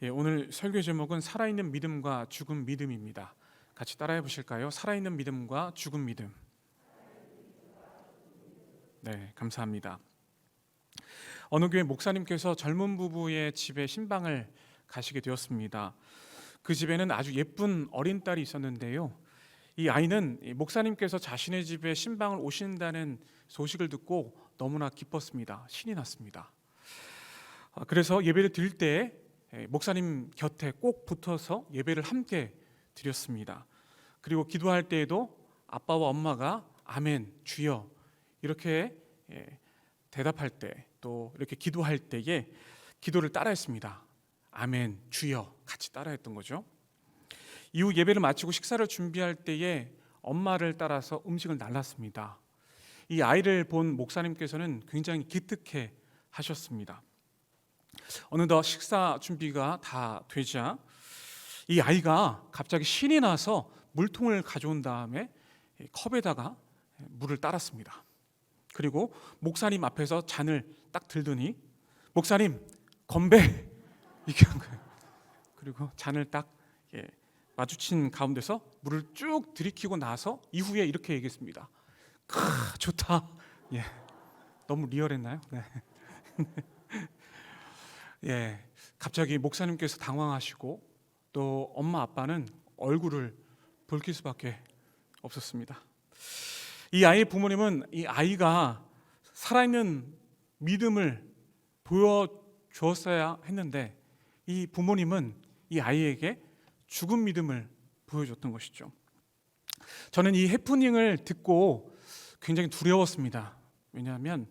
오늘 설교 제목은 살아있는 믿음과 죽은 믿음입니다. 같이 따라해 보실까요? 살아있는 믿음과 죽은 믿음. 네, 감사합니다. 어느 교회 목사님께서 젊은 부부의 집에 신방을 가시게 되었습니다. 그 집에는 아주 예쁜 어린 딸이 있었는데요. 이 아이는 목사님께서 자신의 집에 신방을 오신다는 소식을 듣고 너무나 기뻤습니다. 신이 났습니다. 그래서 예배를 드릴 때 목사님 곁에 꼭 붙어서 예배를 함께 드렸습니다. 그리고 기도할 때에도 아빠와 엄마가 아멘, 주여 이렇게 대답할 때, 또 이렇게 기도할 때에 기도를 따라했습니다. 아멘, 주여 같이 따라했던 거죠. 이후 예배를 마치고 식사를 준비할 때에 엄마를 따라서 음식을 날랐습니다. 이 아이를 본 목사님께서는 굉장히 기특해 하셨습니다. 어느덧 식사 준비가 다 되자 이 아이가 갑자기 신이 나서 물통을 가져온 다음에 컵에다가 물을 따랐습니다. 그리고 목사님 앞에서 잔을 딱 들더니 목사님 건배 이렇게 한 거예요. 그리고 잔을 딱 마주친 가운데서 물을 쭉 들이키고 나서 이후에 이렇게 얘기했습니다. 좋다. 너무 리얼했나요? 네. 갑자기 목사님께서 당황하시고 또 엄마 아빠는 얼굴을 붉힐 수밖에 없었습니다. 이 아이의 부모님은 이 아이가 살아있는 믿음을 보여주었어야 했는데 이 부모님은 이 아이에게 죽은 믿음을 보여줬던 것이죠. 저는 이 해프닝을 듣고 굉장히 두려웠습니다. 왜냐하면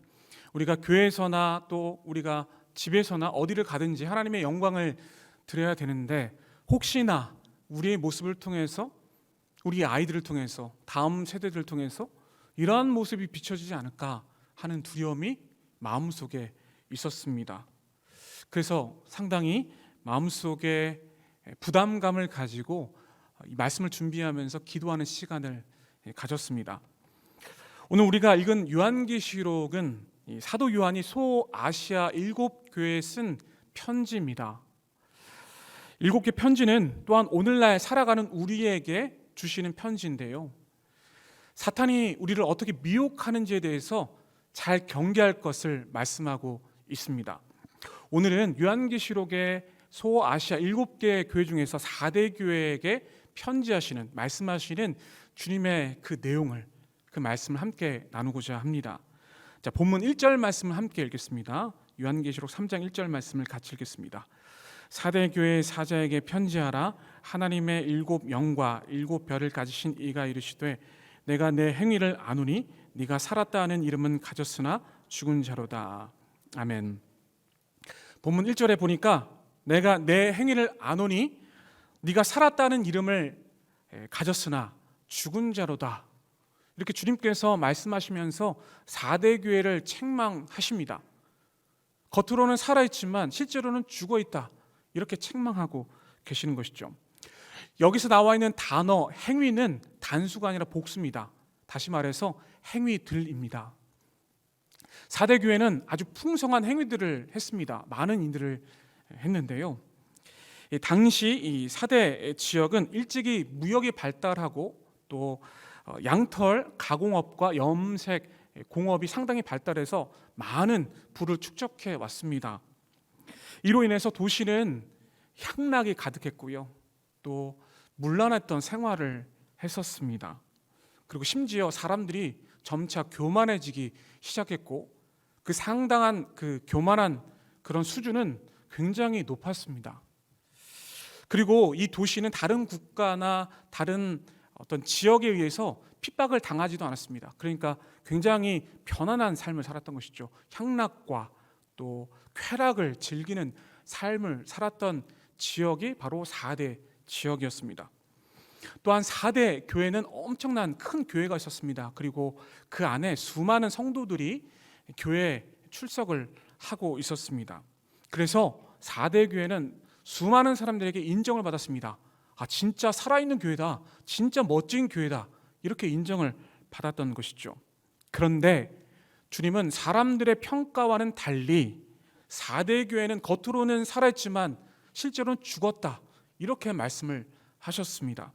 우리가 교회에서나 또 우리가 집에서나 어디를 가든지 하나님의 영광을 드려야 되는데 혹시나 우리의 모습을 통해서 우리 아이들을 통해서 다음 세대들을 통해서 이러한 모습이 비춰지지 않을까 하는 두려움이 마음속에 있었습니다. 그래서 상당히 마음속에 부담감을 가지고 이 말씀을 준비하면서 기도하는 시간을 가졌습니다. 오늘 우리가 읽은 요한계시록은 사도 요한이 소아시아 7교회에 쓴 편지입니다. 7개 편지는 또한 오늘날 살아가는 우리에게 주시는 편지인데요. 사탄이 우리를 어떻게 미혹하는지에 대해서 잘 경계할 것을 말씀하고 있습니다. 오늘은 요한계시록의 소아시아 7개 교회 중에서 4대 교회에게 편지하시는, 말씀하시는 주님의 그 내용을, 그 말씀을 함께 나누고자 합니다. 자, 본문 1절 말씀을 함께 읽겠습니다. 요한계시록 3장 1절 말씀을 같이 읽겠습니다. 4대 교회의 사자에게 편지하라. 하나님의 7 영과 7 별을 가지신 이가 이르시되 내가 내 행위를 아노니 네가 살았다 하는 이름은 가졌으나 죽은 자로다. 아멘. 본문 1절에 보니까 내가 내 행위를 아노니 네가 살았다는 이름을 가졌으나 죽은 자로다. 이렇게 주님께서 말씀하시면서 4대 교회를 책망하십니다. 겉으로는 살아있지만 실제로는 죽어있다. 이렇게 책망하고 계시는 것이죠. 여기서 나와 있는 단어 행위는 단수가 아니라 복수입니다. 다시 말해서 행위들입니다. 4대 교회는 아주 풍성한 행위들을 했습니다. 많은 일들을 했는데요. 당시 이 4대 지역은 일찍이 무역이 발달하고 또 양털 가공업과 염색 공업이 상당히 발달해서 많은 부를 축적해 왔습니다. 이로 인해서 도시는 향락이 가득했고요. 또 문란했던 생활을 했었습니다. 그리고 심지어 사람들이 점차 교만해지기 시작했고 그 상당한 그 교만한 그런 수준은 굉장히 높았습니다. 그리고 이 도시는 다른 국가나 다른 어떤 지역에 의해서 핍박을 당하지도 않았습니다. 그러니까 굉장히 편안한 삶을 살았던 것이죠. 향락과 또 쾌락을 즐기는 삶을 살았던 지역이 바로 4대 지역이었습니다. 또한 4대 교회는 엄청난 큰 교회가 있었습니다. 그리고 그 안에 수많은 성도들이 교회에 출석을 하고 있었습니다. 그래서 4대 교회는 수많은 사람들에게 인정을 받았습니다. 진짜 살아있는 교회다. 진짜 멋진 교회다. 이렇게 인정을 받았던 것이죠. 그런데 주님은 사람들의 평가와는 달리 4대 교회는 겉으로는 살아있지만 실제로는 죽었다. 이렇게 말씀을 하셨습니다.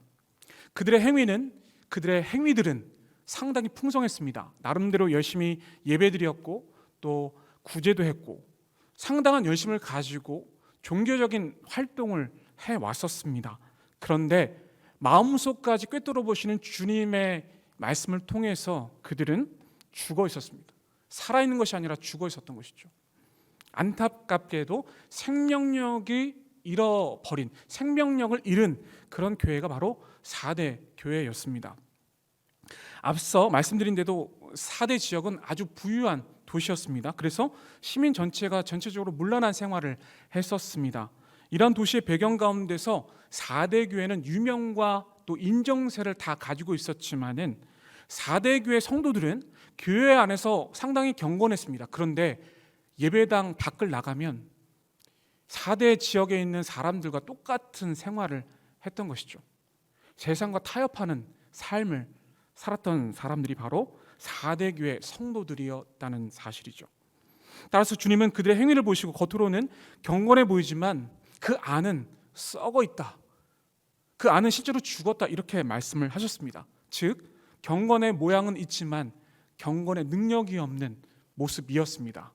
그들의 행위들은 상당히 풍성했습니다. 나름대로 열심히 예배드렸고 또 구제도 했고 상당한 열심을 가지고 종교적인 활동을 해왔었습니다. 그런데 마음속까지 꿰뚫어 보시는 주님의 말씀을 통해서 그들은 죽어 있었습니다. 살아있는 것이 아니라 죽어 있었던 것이죠. 안타깝게도 생명력을 잃은 그런 교회가 바로 4대 교회였습니다. 앞서 말씀드린 대로 4대 지역은 아주 부유한 도시였습니다. 그래서 시민 전체가 전체적으로 문란한 생활을 했었습니다. 이런 도시의 배경 가운데서 4대 교회는 유명과 또 인정세를 다 가지고 있었지만은 4대 교회 성도들은 교회 안에서 상당히 경건했습니다. 그런데 예배당 밖을 나가면 4대 지역에 있는 사람들과 똑같은 생활을 했던 것이죠. 세상과 타협하는 삶을 살았던 사람들이 바로 4대 교회 성도들이었다는 사실이죠. 따라서 주님은 그들의 행위를 보시고 겉으로는 경건해 보이지만 그 안은 썩어 있다. 그 안은 실제로 죽었다. 이렇게 말씀을 하셨습니다. 즉 경건의 모양은 있지만 경건의 능력이 없는 모습이었습니다.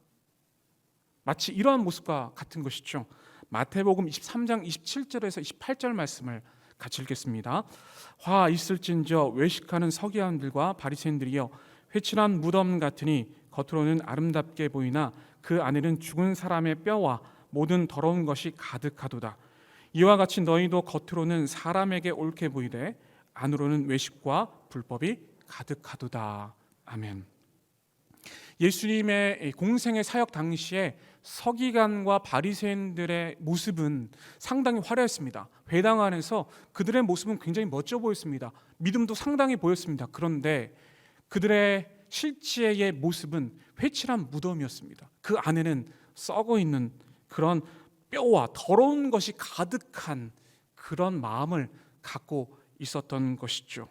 마치 이러한 모습과 같은 것이죠. 마태복음 23장 27절에서 28절 말씀을 같이 읽겠습니다. 화 있을진저 외식하는 서기관들과 바리새인들이여 회칠한 무덤 같으니 겉으로는 아름답게 보이나 그 안에는 죽은 사람의 뼈와 모든 더러운 것이 가득하도다. 이와 같이 너희도 겉으로는 사람에게 옳게 보이되 안으로는 외식과 불법이 가득하도다. 아멘. 예수님의 공생의 사역 당시에 서기관과 바리새인들의 모습은 상당히 화려했습니다. 회당 안에서 그들의 모습은 굉장히 멋져 보였습니다. 믿음도 상당히 보였습니다. 그런데 그들의 실제의 모습은 회칠한 무덤이었습니다. 그 안에는 썩어 있는 그런 뼈와 더러운 것이 가득한 그런 마음을 갖고 있었던 것이죠.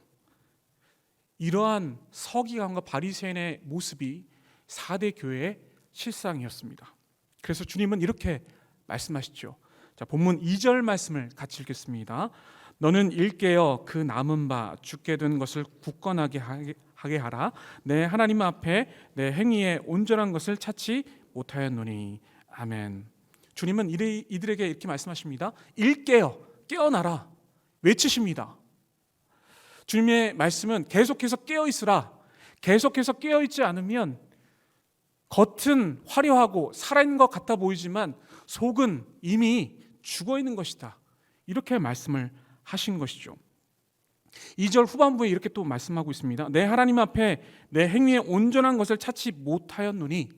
이러한 서기관과 바리새인의 모습이 4대 교회의 실상이었습니다. 그래서 주님은 이렇게 말씀하시죠. 자, 본문 2절 말씀을 같이 읽겠습니다. 너는 일깨어 그 남은 바 죽게 된 것을 굳건하게 하게 하라. 내 하나님 앞에 내 행위에 온전한 것을 찾지 못하였노니. 아멘. 주님은 이들에게 이렇게 말씀하십니다. 일깨어, 깨어나라 외치십니다. 주님의 말씀은 계속해서 깨어있으라. 계속해서 깨어있지 않으면 겉은 화려하고 살아있는 것 같아 보이지만 속은 이미 죽어있는 것이다. 이렇게 말씀을 하신 것이죠. 2절 후반부에 이렇게 또 말씀하고 있습니다. 내 하나님 앞에 내 행위에 온전한 것을 찾지 못하였노니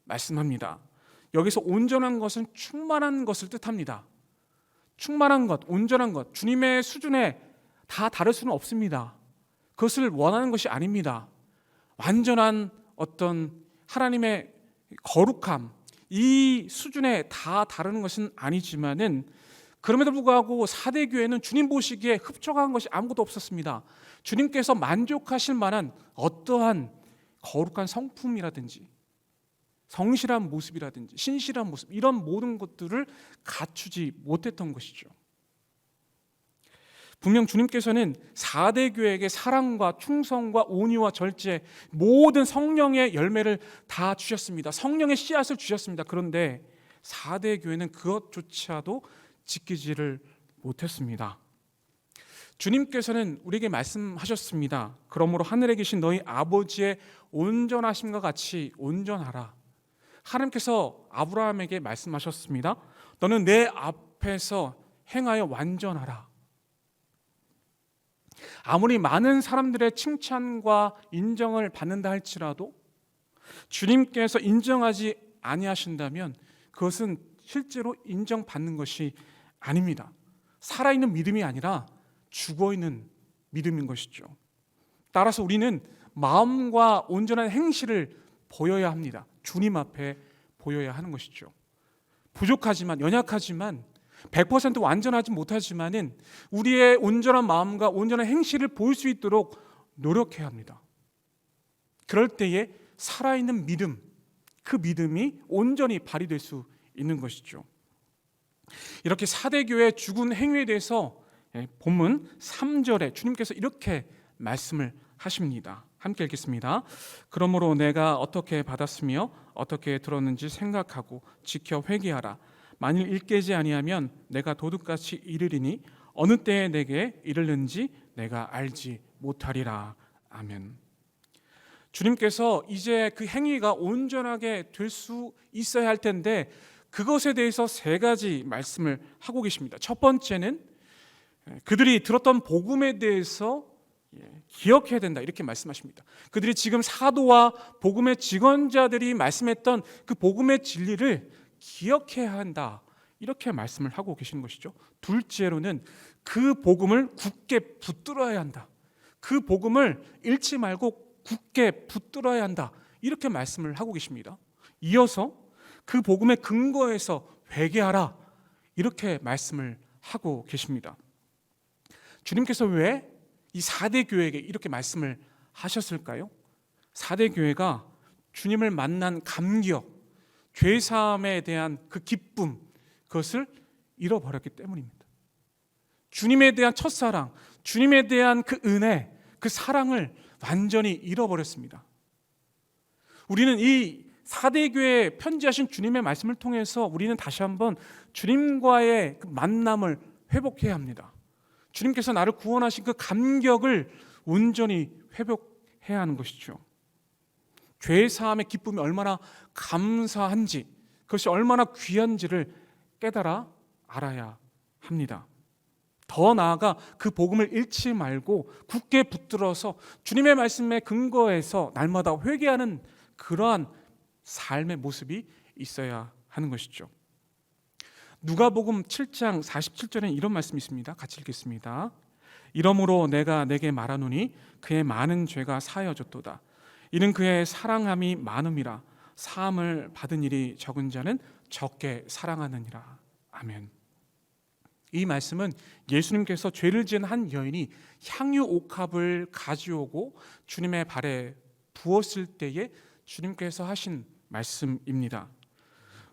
말씀합니다. 여기서 온전한 것은 충만한 것을 뜻합니다. 충만한 것, 온전한 것, 주님의 수준에 다 다를 수는 없습니다. 그것을 원하는 것이 아닙니다. 완전한 어떤 하나님의 거룩함, 이 수준에 다 다르는 것은 아니지만은 그럼에도 불구하고 4대 교회는 주님 보시기에 흡족한 것이 아무것도 없었습니다. 주님께서 만족하실 만한 어떠한 거룩한 성품이라든지 성실한 모습이라든지 신실한 모습, 이런 모든 것들을 갖추지 못했던 것이죠. 분명 주님께서는 4대 교회에게 사랑과 충성과 온유와 절제, 모든 성령의 열매를 다 주셨습니다. 성령의 씨앗을 주셨습니다. 그런데 4대 교회는 그것조차도 지키지를 못했습니다. 주님께서는 우리에게 말씀하셨습니다. 그러므로 하늘에 계신 너희 아버지의 온전하심과 같이 온전하라. 하나님께서 아브라함에게 말씀하셨습니다. 너는 내 앞에서 행하여 완전하라. 아무리 많은 사람들의 칭찬과 인정을 받는다 할지라도 주님께서 인정하지 아니하신다면 그것은 실제로 인정받는 것이 아닙니다. 살아있는 믿음이 아니라 죽어있는 믿음인 것이죠. 따라서 우리는 마음과 온전한 행실을 보여야 합니다. 주님 앞에 보여야 하는 것이죠. 부족하지만, 연약하지만 100% 완전하지 못하지만은 우리의 온전한 마음과 온전한 행실을 보일 수 있도록 노력해야 합니다. 그럴 때에 살아있는 믿음, 그 믿음이 온전히 발휘될 수 있는 것이죠. 이렇게 사대교의 죽은 행위에 대해서 본문 3절에 주님께서 이렇게 말씀을 하십니다. 함께 읽겠습니다. 그러므로 내가 어떻게 받았으며 어떻게 들었는지 생각하고 지켜 회개하라. 만일 일깨지 아니하면 내가 도둑같이 이르리니 어느 때에 내게 이르는지 내가 알지 못하리라. 아멘. 주님께서 이제 그 행위가 온전하게 될 수 있어야 할 텐데 그것에 대해서 세 가지 말씀을 하고 계십니다. 첫 번째는 그들이 들었던 복음에 대해서 기억해야 된다 이렇게 말씀하십니다. 그들이 지금 사도와 복음의 직언자들이 말씀했던 그 복음의 진리를 기억해야 한다 이렇게 말씀을 하고 계시는 것이죠. 둘째로는 그 복음을 굳게 붙들어야 한다. 그 복음을 잃지 말고 굳게 붙들어야 한다 이렇게 말씀을 하고 계십니다. 이어서 그 복음의 근거에서 회개하라 이렇게 말씀을 하고 계십니다. 주님께서 왜 이 4대 교회에게 이렇게 말씀을 하셨을까요? 4대 교회가 주님을 만난 감격, 죄사함에 대한 그 기쁨, 그것을 잃어버렸기 때문입니다. 주님에 대한 첫사랑, 주님에 대한 그 은혜, 그 사랑을 완전히 잃어버렸습니다. 우리는 이 4대 교회에 편지하신 주님의 말씀을 통해서 우리는 다시 한번 주님과의 그 만남을 회복해야 합니다. 주님께서 나를 구원하신 그 감격을 온전히 회복해야 하는 것이죠. 죄 사함의 기쁨이 얼마나 감사한지, 그것이 얼마나 귀한지를 깨달아 알아야 합니다. 더 나아가 그 복음을 잃지 말고 굳게 붙들어서 주님의 말씀에 근거해서 날마다 회개하는 그러한 삶의 모습이 있어야 하는 것이죠. 누가복음 7장 47절에는 이런 말씀이 있습니다. 같이 읽겠습니다. 이러므로 내가 내게 말하노니 그의 많은 죄가 사하여졌도다. 이는 그의 사랑함이 많음이라. 사함을 받은 일이 적은 자는 적게 사랑하느니라. 아멘. 이 말씀은 예수님께서 죄를 지은 한 여인이 향유 옥합을 가져오고 주님의 발에 부었을 때에 주님께서 하신 말씀입니다.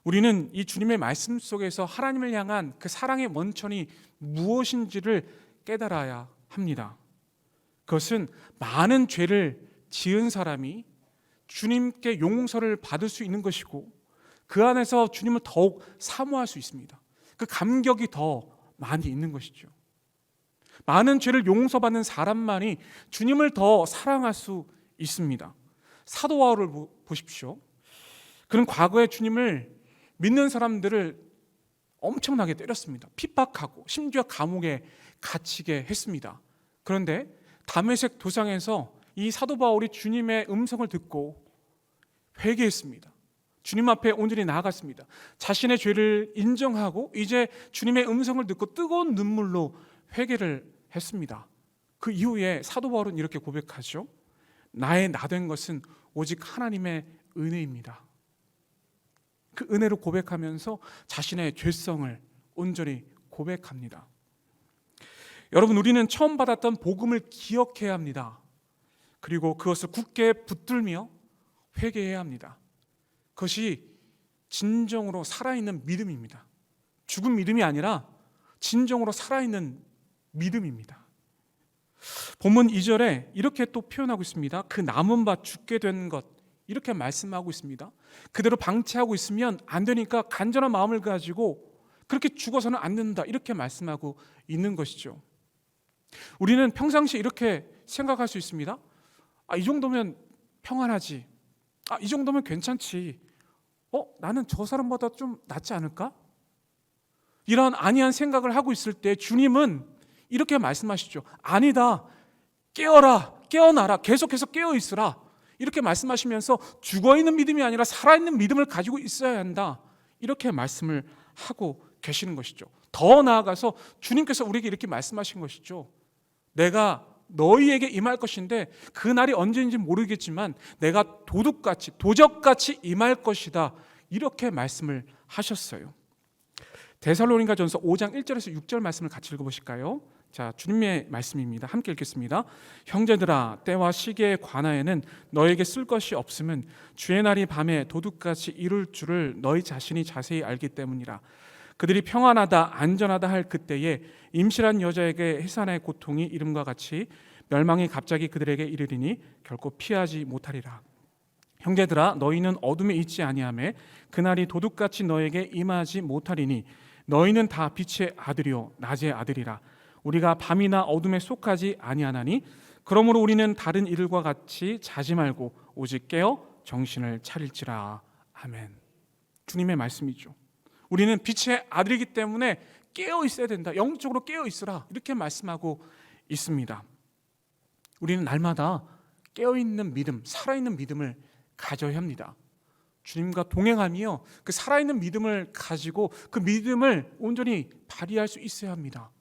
우리는 이 주님의 말씀 속에서 하나님을 향한 그 사랑의 원천이 무엇인지를 깨달아야 합니다. 그것은 많은 죄를 지은 사람이 주님께 용서를 받을 수 있는 것이고 그 안에서 주님을 더욱 사모할 수 있습니다. 그 감격이 더 많이 있는 것이죠. 많은 죄를 용서받는 사람만이 주님을 더 사랑할 수 있습니다. 사도 바울을 보십시오. 그는 과거에 주님을 믿는 사람들을 엄청나게 때렸습니다. 핍박하고 심지어 감옥에 갇히게 했습니다. 그런데 다메섹 도상에서 이 사도 바울이 주님의 음성을 듣고 회개했습니다. 주님 앞에 온전히 나아갔습니다. 자신의 죄를 인정하고 이제 주님의 음성을 듣고 뜨거운 눈물로 회개를 했습니다. 그 이후에 사도 바울은 이렇게 고백하죠. 나의 나된 것은 오직 하나님의 은혜입니다. 그 은혜로 고백하면서 자신의 죄성을 온전히 고백합니다. 여러분, 우리는 처음 받았던 복음을 기억해야 합니다. 그리고 그것을 굳게 붙들며 회개해야 합니다. 그것이 진정으로 살아있는 믿음입니다. 죽은 믿음이 아니라 진정으로 살아있는 믿음입니다. 본문 2절에 이렇게 또 표현하고 있습니다. 그 남은 바 죽게 된 것 이렇게 말씀하고 있습니다. 그대로 방치하고 있으면 안 되니까 간절한 마음을 가지고 그렇게 죽어서는 안 된다 이렇게 말씀하고 있는 것이죠. 우리는 평상시에 이렇게 생각할 수 있습니다. 이 정도면 평안하지. 이 정도면 괜찮지. 나는 저 사람보다 좀 낫지 않을까? 이런 아니한 생각을 하고 있을 때 주님은 이렇게 말씀하시죠. 아니다. 깨어라. 깨어나라. 계속해서 깨어있으라. 이렇게 말씀하시면서 죽어있는 믿음이 아니라 살아있는 믿음을 가지고 있어야 한다. 이렇게 말씀을 하고 계시는 것이죠. 더 나아가서 주님께서 우리에게 이렇게 말씀하신 것이죠. 내가 너희에게 임할 것인데 그 날이 언제인지 모르겠지만 내가 도둑같이 도적같이 임할 것이다. 이렇게 말씀을 하셨어요. 데살로니가전서 5장 1절에서 6절 말씀을 같이 읽어보실까요? 자, 주님의 말씀입니다. 함께 읽겠습니다. 형제들아, 때와 시기에 관하여는 너에게 쓸 것이 없음은 주의 날이 밤에 도둑같이 이룰 줄을 너희 자신이 자세히 알기 때문이라. 그들이 평안하다 안전하다 할 그때에 임실한 여자에게 해산의 고통이 이름과 같이 멸망이 갑자기 그들에게 이르리니 결코 피하지 못하리라. 형제들아 너희는 어둠에 있지 아니하매 그날이 도둑같이 너에게 임하지 못하리니 너희는 다 빛의 아들이요 낮의 아들이라. 우리가 밤이나 어둠에 속하지 아니하나니 그러므로 우리는 다른 이들과 같이 자지 말고 오직 깨어 정신을 차릴지라. 아멘. 주님의 말씀이죠. 우리는 빛의 아들이기 때문에 깨어 있어야 된다. 영적으로 깨어 있으라. 이렇게 말씀하고 있습니다. 우리는 날마다 깨어 있는 믿음, 살아있는 믿음을 가져야 합니다. 주님과 동행하며 그 살아있는 믿음을 가지고 그 믿음을 온전히 발휘할 수 있어야 합니다.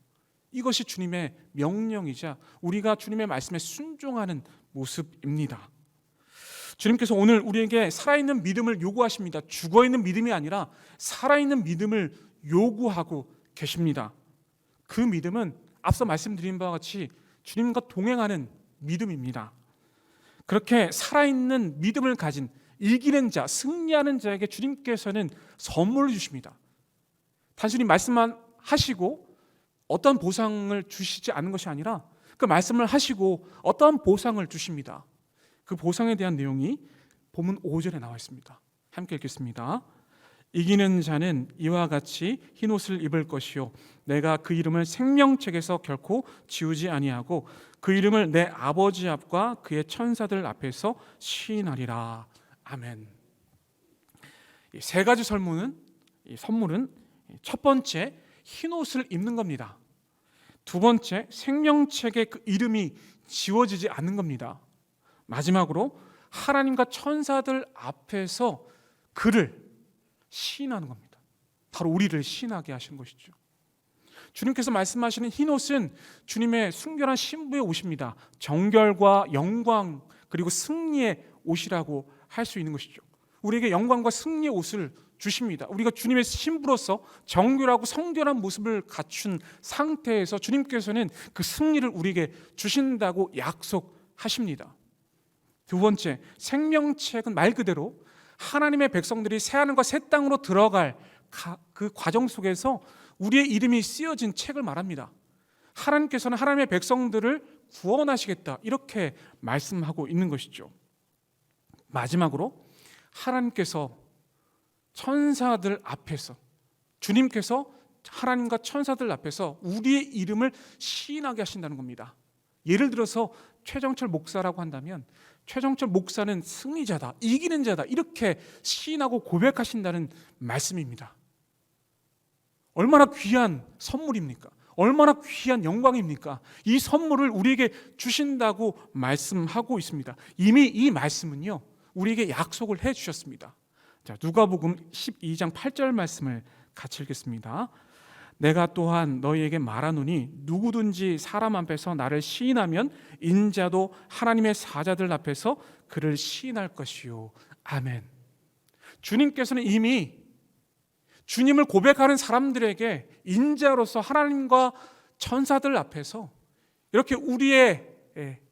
이것이 주님의 명령이자 우리가 주님의 말씀에 순종하는 모습입니다. 주님께서 오늘 우리에게 살아있는 믿음을 요구하십니다. 죽어있는 믿음이 아니라 살아있는 믿음을 요구하고 계십니다. 그 믿음은 앞서 말씀드린 바와 같이 주님과 동행하는 믿음입니다. 그렇게 살아있는 믿음을 가진 이기는 자, 승리하는 자에게 주님께서는 선물을 주십니다. 단순히 말씀만 하시고 어떤 보상을 주시지 않는 것이 아니라 그 말씀을 하시고 어떤 보상을 주십니다. 그 보상에 대한 내용이 본문 5절에 나와 있습니다. 함께 읽겠습니다. 이기는 자는 이와 같이 흰옷을 입을 것이요 내가 그 이름을 생명책에서 결코 지우지 아니하고 그 이름을 내 아버지 앞과 그의 천사들 앞에서 시인하리라. 아멘. 이 세 가지 선물은 첫 번째 흰옷을 입는 겁니다. 두 번째 생명책의 그 이름이 지워지지 않는 겁니다. 마지막으로 하나님과 천사들 앞에서 그를 시인하는 겁니다. 바로 우리를 시인하게 하신 것이죠. 주님께서 말씀하시는 흰옷은 주님의 순결한 신부의 옷입니다. 정결과 영광 그리고 승리의 옷이라고 할 수 있는 것이죠. 우리에게 영광과 승리의 옷을 주십니다. 우리가 주님의 신부로서 정결하고 성결한 모습을 갖춘 상태에서 주님께서는 그 승리를 우리에게 주신다고 약속하십니다. 두 번째, 생명책은 말 그대로 하나님의 백성들이 새하늘과 새 땅으로 들어갈 그 과정 속에서 우리의 이름이 쓰여진 책을 말합니다. 하나님께서는 하나님의 백성들을 구원하시겠다 이렇게 말씀하고 있는 것이죠. 마지막으로 하나님께서 천사들 앞에서 주님께서 하나님과 천사들 앞에서 우리의 이름을 시인하게 하신다는 겁니다. 예를 들어서 최정철 목사라고 한다면 최정철 목사는 승리자다, 이기는 자다 이렇게 시인하고 고백하신다는 말씀입니다. 얼마나 귀한 선물입니까? 얼마나 귀한 영광입니까? 이 선물을 우리에게 주신다고 말씀하고 있습니다. 이미 이 말씀은요 우리에게 약속을 해주셨습니다. 자, 누가복음 12장 8절 말씀을 같이 읽겠습니다. 내가 또한 너희에게 말하노니 누구든지 사람 앞에서 나를 시인하면 인자도 하나님의 사자들 앞에서 그를 시인할 것이요. 아멘. 주님께서는 이미 주님을 고백하는 사람들에게 인자로서 하나님과 천사들 앞에서 이렇게 우리의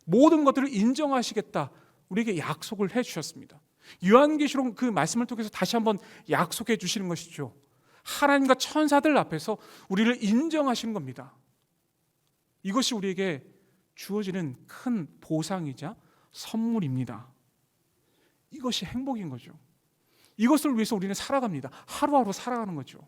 모든 것들을 인정하시겠다 우리에게 약속을 해주셨습니다. 요한계시록 그 말씀을 통해서 다시 한번 약속해 주시는 것이죠. 하나님과 천사들 앞에서 우리를 인정하시는 겁니다. 이것이 우리에게 주어지는 큰 보상이자 선물입니다. 이것이 행복인 거죠. 이것을 위해서 우리는 살아갑니다. 하루하루 살아가는 거죠.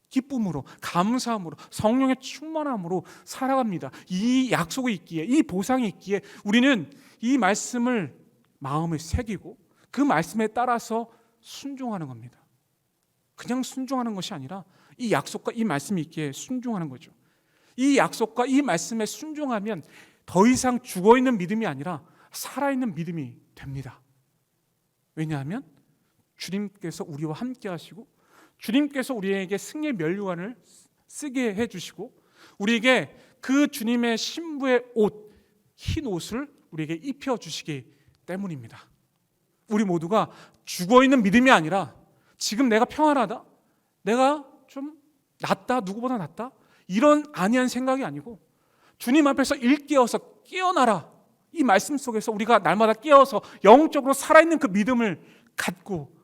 기쁨으로, 감사함으로, 성령의 충만함으로 살아갑니다. 이 약속이 있기에, 이 보상이 있기에 우리는 이 말씀을 마음에 새기고 그 말씀에 따라서 순종하는 겁니다. 그냥 순종하는 것이 아니라 이 약속과 이 말씀이 있기에 순종하는 거죠. 이 약속과 이 말씀에 순종하면 더 이상 죽어있는 믿음이 아니라 살아있는 믿음이 됩니다. 왜냐하면 주님께서 우리와 함께 하시고 주님께서 우리에게 승리의 면류관을 쓰게 해주시고 우리에게 그 주님의 신부의 옷, 흰 옷을 우리에게 입혀주시기 때문입니다. 우리 모두가 죽어있는 믿음이 아니라 지금 내가 평안하다, 내가 좀 낫다, 누구보다 낫다 이런 안이한 생각이 아니고 주님 앞에서 일깨어서 깨어나라 이 말씀 속에서 우리가 날마다 깨어서 영적으로 살아있는 그 믿음을 갖고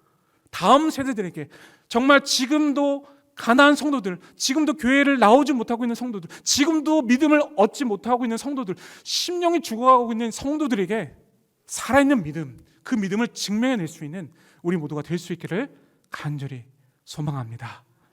다음 세대들에게 정말 지금도 가난한 성도들, 지금도 교회를 나오지 못하고 있는 성도들, 지금도 믿음을 얻지 못하고 있는 성도들, 심령이 죽어가고 있는 성도들에게 살아있는 믿음, 그 믿음을 증명해낼 수 있는 우리 모두가 될 수 있기를 간절히 소망합니다.